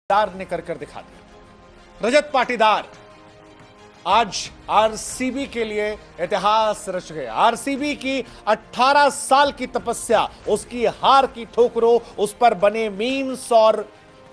पाटीदार ने कर दिखा दिया। रजत पाटीदार आज आरसीबी के लिए इतिहास रच गए। आरसीबी की 18 साल की तपस्या, उसकी हार की ठोकरों, उस पर बने मीम्स और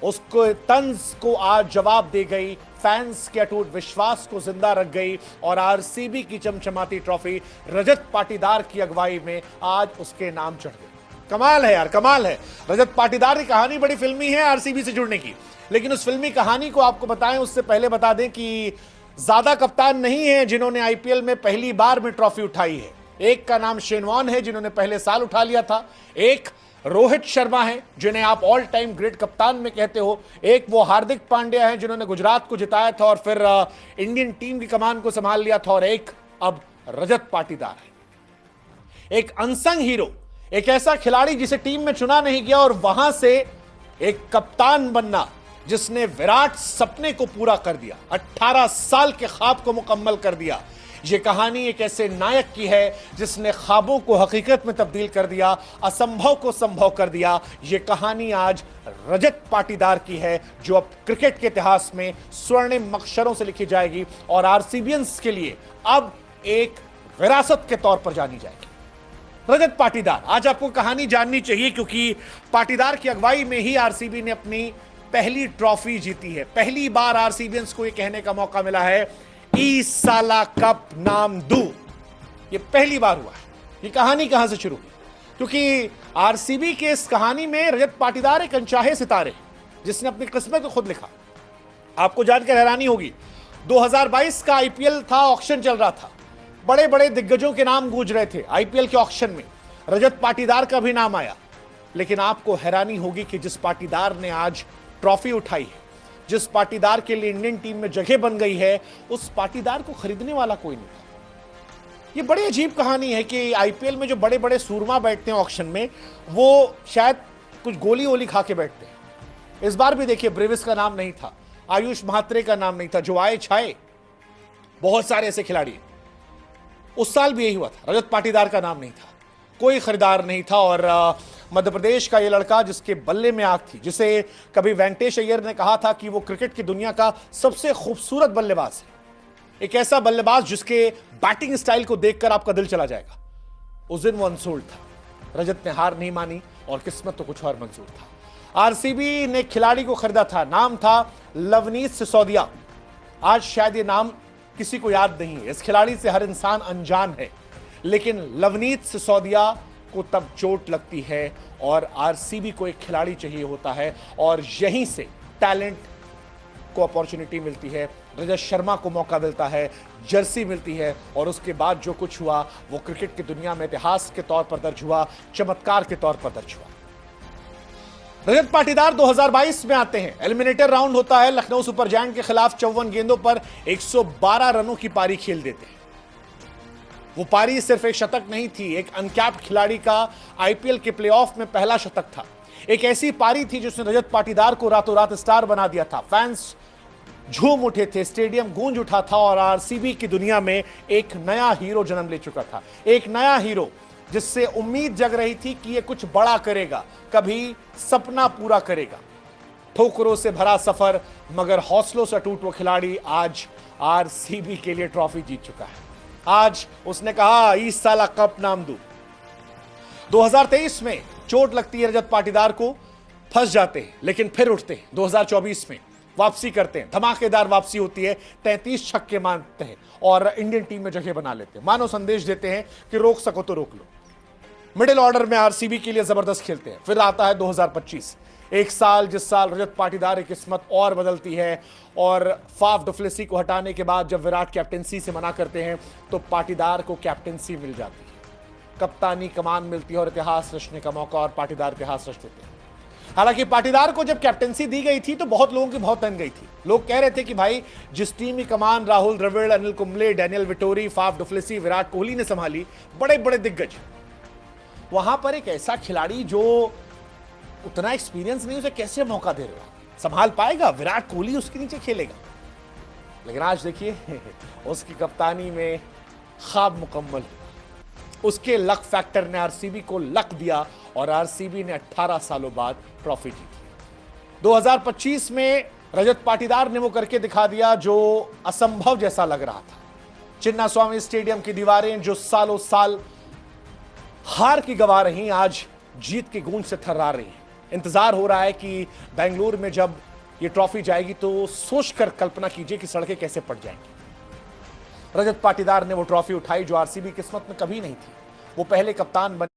उसको तंज को आज जवाब दे गई। फैंस के अटूट विश्वास को जिंदा रख गई और आरसीबी की चमचमाती ट्रॉफी रजत पाटीदार की अगुवाई में आज उसके नाम चढ़ गई। कमाल है यार, कमाल है। रजत पाटीदार की कहानी बड़ी फिल्मी है आरसीबी से जुड़ने की, लेकिन उस फिल्मी कहानी को आपको बताएं उससे पहले बता दें कि ज्यादा कप्तान नहीं है जिन्होंने आईपीएल में पहली बार में ट्रॉफी उठाई है। एक का नाम शेन वॉर्न है जिन्होंने पहले साल उठा लिया था, एक रोहित शर्मा है जिन्हें आप ऑल टाइम ग्रेट कप्तान में कहते हो, एक वो हार्दिक पांड्या है जिन्होंने गुजरात को जिताया था और फिर इंडियन टीम की कमान को संभाल लिया था, और एक अब रजत पाटीदार है। एक अनसंग हीरो, एक ऐसा खिलाड़ी जिसे टीम में चुना नहीं गया और वहां से एक कप्तान बनना जिसने विराट सपने को पूरा कर दिया, 18 साल के ख्वाब को मुकम्मल कर दिया। यह कहानी एक ऐसे नायक की है जिसने ख्वाबों को हकीकत में तब्दील कर दिया, असंभव को संभव कर दिया। यह कहानी आज रजत पाटीदार की है जो अब क्रिकेट के इतिहास में स्वर्णिम अक्षरों से लिखी जाएगी और आरसीबियंस के लिए अब एक विरासत के तौर पर जानी जाएगी। रजत पाटीदार, आज आपको कहानी जाननी चाहिए क्योंकि पाटीदार की अगुवाई में ही आरसीबी ने अपनी पहली ट्रॉफी जीती है। पहली बार आरसीबियंस को यह कहने का मौका मिला है ई साला कप नाम दू। यह पहली बार हुआ है। यह कहानी कहां से शुरू हुई? क्योंकि आरसीबी के इस कहानी में रजत पाटीदार एक अनचाहे सितारे जिसने अपनी किस्मत को खुद लिखा। आपको जानकर हैरानी होगी, 2022 का आईपीएल था, ऑक्शन चल रहा था, बड़े बड़े दिग्गजों के नाम गूंज रहे थे आईपीएल के ऑक्शन में, रजत पाटीदार का भी नाम आया। लेकिन आपको हैरानी होगी कि जिस पाटीदार ने आज ट्रॉफी उठाई है, जिस पाटीदार के लिए इंडियन टीम में जगह बन गई है, उस पाटीदार को खरीदने वाला कोई नहीं था। यह बड़ी अजीब कहानी है कि आईपीएल में जो बड़े बड़े सूरमा बैठते हैं ऑक्शन में, वो शायद कुछ गोली वोली खा के बैठते हैं। इस बार भी देखिए, ब्रेविस का नाम नहीं था, आयुष महात्रे का नाम नहीं था, जो आए छाए, बहुत सारे ऐसे खिलाड़ी। उस साल भी यही हुआ था, रजत पाटीदार का नाम नहीं था, कोई खरीदार नहीं था। और मध्य प्रदेश का ये लड़का जिसके बल्ले में आग थी, जिसे कभी वेंकटेश अय्यर ने कहा था कि वो क्रिकेट की दुनिया का सबसे खूबसूरत बल्लेबाज है, एक ऐसा बल्लेबाज जिसके बैटिंग स्टाइल को देखकर आपका दिल चला जाएगा, उस दिन वो अनसोल्ड था। रजत ने हार नहीं मानी और किस्मत तो कुछ और मंजूर था। आरसीबी ने खिलाड़ी को खरीदा था, नाम था लवनीत सिसोदिया। आज शायद ये नाम किसी को याद नहीं है, इस खिलाड़ी से हर इंसान अनजान है, लेकिन लवनीत सिसोदिया को तब चोट लगती है और आरसीबी को एक खिलाड़ी चाहिए होता है और यहीं से टैलेंट को अपॉर्चुनिटी मिलती है। रजत शर्मा को मौका मिलता है, जर्सी मिलती है और उसके बाद जो कुछ हुआ वो क्रिकेट की दुनिया में इतिहास के तौर पर दर्ज हुआ, चमत्कार के तौर पर दर्ज हुआ। रजत पाटीदार 2022 में आते हैं, एलिमिनेटर राउंड होता है, लखनऊ सुपर जायंट के खिलाफ 54 गेंदों पर 112 रनों की पारी खेल देते हैं। वो पारी सिर्फ एक शतक नहीं थी, एक अनकैप्ड खिलाड़ी का आईपीएल के प्लेऑफ में पहला शतक था। एक ऐसी पारी थी जिसने रजत पाटीदार को रातों रात स्टार बना दिया था। फैंस झूम उठे थे, स्टेडियम गूंज उठा था और आरसीबी की दुनिया में एक नया हीरो जन्म ले चुका था। एक नया हीरो जिससे उम्मीद जग रही थी कि ये कुछ बड़ा करेगा, कभी सपना पूरा करेगा। ठोकरों से भरा सफर मगर हौसलों से अटूट वो खिलाड़ी आज आरसीबी के लिए ट्रॉफी जीत चुका है। आज उसने कहा इस साला कप नाम दू। 2023 में चोट लगती है रजत पाटीदार को, फंस जाते हैं लेकिन फिर उठते हैं। 2024 में वापसी करते हैं, धमाकेदार वापसी होती है, 33 छक्के मारते हैं और इंडियन टीम में जगह बना लेते हैं। मानो संदेश देते हैं कि रोक सको तो रोक लो। मिडिल ऑर्डर में आरसीबी के लिए जबरदस्त खेलते हैं। फिर आता है 2025, एक साल जिस साल रजत पाटीदार की किस्मत और बदलती है और फाफ डुप्लेसी को हटाने के बाद जब विराट कैप्टेंसी से मना करते हैं तो पाटीदार को कैप्टेंसी मिल जाती है, कप्तानी कमान मिलती है और इतिहास रचने का मौका, और पाटीदार इतिहास रच देते हैं। हालांकि पाटीदार को जब कैप्टेंसी दी गई थी तो बहुत लोगों की बहुत तन गई थी। लोग कह रहे थे कि भाई जिस टीम की कमान Rahul Dravid, Anil Kumble, Daniel Vettori, Faf du Plessis, Virat Kohli ने संभाली, बड़े बड़े दिग्गज, वहां पर एक ऐसा खिलाड़ी जो उतना एक्सपीरियंस नहीं, उसे कैसे मौका दे रहे हो? संभाल पाएगा? विराट कोहली उसके नीचे खेलेगा। लेकिन आज देखिए उसकी कप्तानी में ख्वाब मुकम्मल, उसके लक फैक्टर ने आरसीबी को लक दिया और आरसीबी ने 18 सालों बाद ट्रॉफी जीती। 2025 में रजत पाटीदार ने वो करके दिखा दिया जो असंभव जैसा लग रहा था। चिन्नास्वामी स्टेडियम की दीवारें जो सालों साल हार की गवाह रही, आज जीत की गूंज से थर्रा रही हैं। इंतजार हो रहा है कि बेंगलुरु में जब ये ट्रॉफी जाएगी तो सोचकर कल्पना कीजिए कि सड़कें कैसे पट जाएंगी। रजत पाटीदार ने वो ट्रॉफी उठाई जो आरसीबी किस्मत में कभी नहीं थी। वो पहले कप्तान बने।